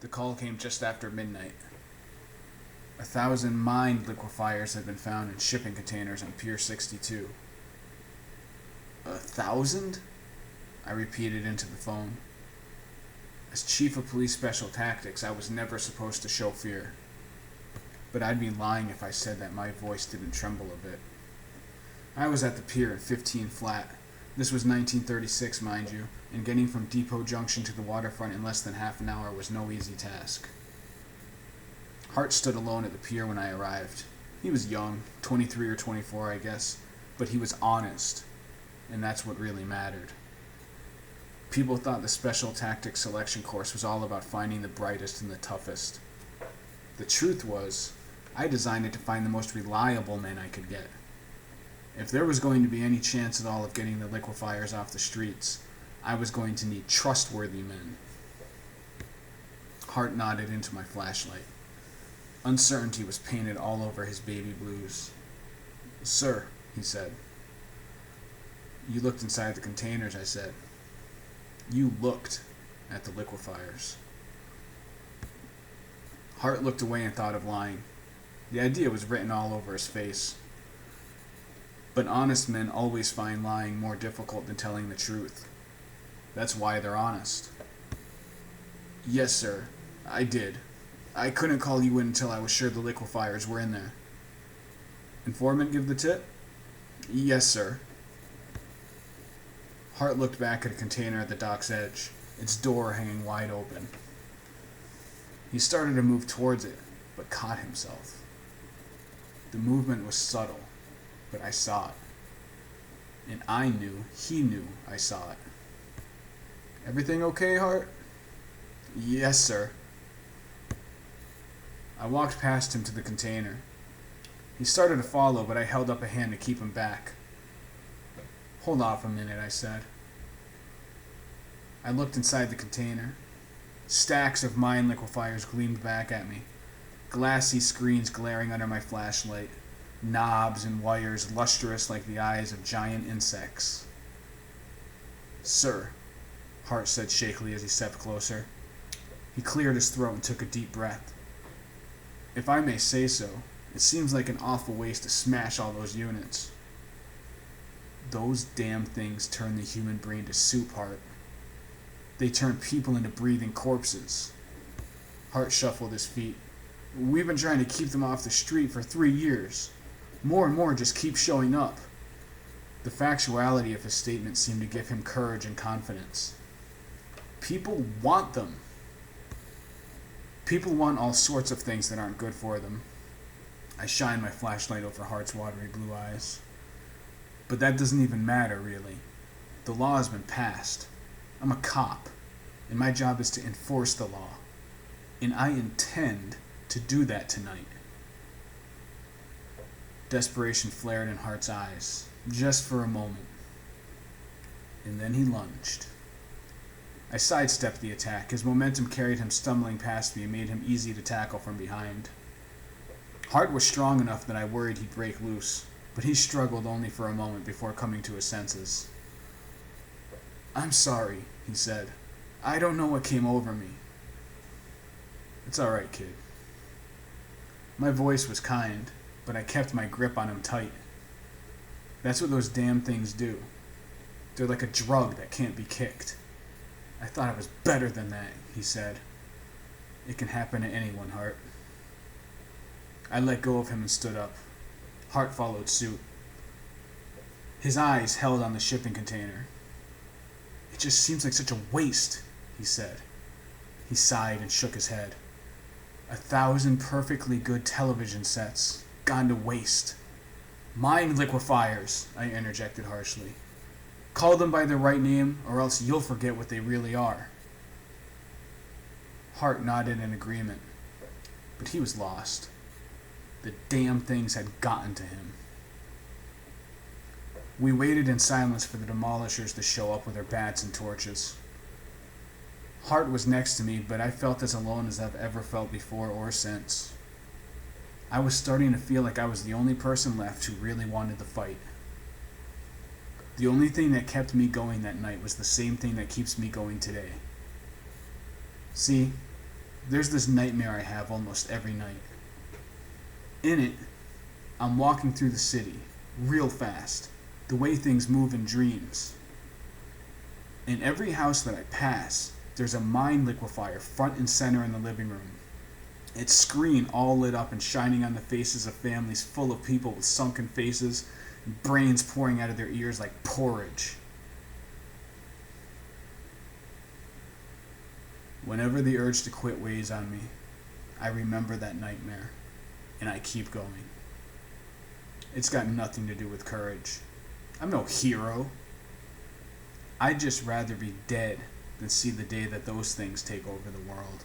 The call came just after midnight. 1,000 Mind Liquifiers had been found in shipping containers on Pier 62. 1,000? I repeated into the phone. As Chief of Police Special Tactics, I was never supposed to show fear. But I'd be lying if I said that my voice didn't tremble a bit. I was at the pier in 15 flat. This was 1936, mind you, and getting from Depot Junction to the waterfront in less than half an hour was no easy task. Hart stood alone at the pier when I arrived. He was young, 23 or 24, I guess, but he was honest, and that's what really mattered. People thought the Special Tactics Selection Course was all about finding the brightest and the toughest. The truth was, I designed it to find the most reliable men I could get. If there was going to be any chance at all of getting the liquefiers off the streets, I was going to need trustworthy men. Hart nodded into my flashlight. Uncertainty was painted all over his baby blues. "Sir," he said. "You looked inside the containers," I said. "You looked at the liquefiers." Hart looked away and thought of lying. The idea was written all over his face. But honest men always find lying more difficult than telling the truth. That's why they're honest. "Yes, sir, I did. I couldn't call you in until I was sure the liquefiers were in there." "Informant give the tip?" "Yes, sir." Hart looked back at a container at the dock's edge, its door hanging wide open. He started to move towards it, but caught himself. The movement was subtle, but I saw it. And I knew he knew I saw it. "Everything okay, Hart?" "Yes, sir." I walked past him to the container. He started to follow, but I held up a hand to keep him back. "Hold off a minute," I said. I looked inside the container. Stacks of Mind Liquifiers gleamed back at me. Glassy screens glaring under my flashlight. Knobs and wires lustrous like the eyes of giant insects. "Sir," Hart said shakily as he stepped closer. He cleared his throat and took a deep breath. "If I may say so, it seems like an awful waste to smash all those units." "Those damn things turn the human brain to soup, Hart. They turn people into breathing corpses." Hart shuffled his feet. "We've been trying to keep them off the street for 3 years. More and more just keep showing up." The factuality of his statement seemed to give him courage and confidence. "People want them. People want all sorts of things that aren't good for them." I shined my flashlight over Hart's watery blue eyes. "But that doesn't even matter, really. The law has been passed. I'm a cop, and my job is to enforce the law. And I intend to do that tonight." Desperation flared in Hart's eyes, just for a moment. And then he lunged. I sidestepped the attack. His momentum carried him stumbling past me and made him easy to tackle from behind. Hart was strong enough that I worried he'd break loose, but he struggled only for a moment before coming to his senses. "I'm sorry," he said. "I don't know what came over me." "It's all right, kid." My voice was kind, but I kept my grip on him tight. That's what those damn things do. They're like a drug that can't be kicked. "I thought I was better than that," he said. "It can happen to anyone, Hart." I let go of him and stood up. Hart followed suit. His eyes held on the shipping container. "It just seems like such a waste," he said. He sighed and shook his head. 1,000 perfectly good television sets gone to waste. "Mind Liquifiers," I interjected harshly. "Call them by their right name, or else you'll forget what they really are." Hart nodded in agreement, but he was lost. The damn things had gotten to him. We waited in silence for the demolishers to show up with their bats and torches. Hart was next to me, but I felt as alone as I've ever felt before or since. I was starting to feel like I was the only person left who really wanted the fight. The only thing that kept me going that night was the same thing that keeps me going today. See, There's this nightmare I have almost every night. In it, I'm walking through the city, real fast, the way things move in dreams. In every house that I pass, there's a mind liquefier front and center in the living room. Its screen all lit up and shining on the faces of families full of people with sunken faces and brains pouring out of their ears like porridge. Whenever the urge to quit weighs on me, I remember that nightmare, and I keep going. It's got nothing to do with courage. I'm no hero. I'd just rather be dead than see the day that those things take over the world.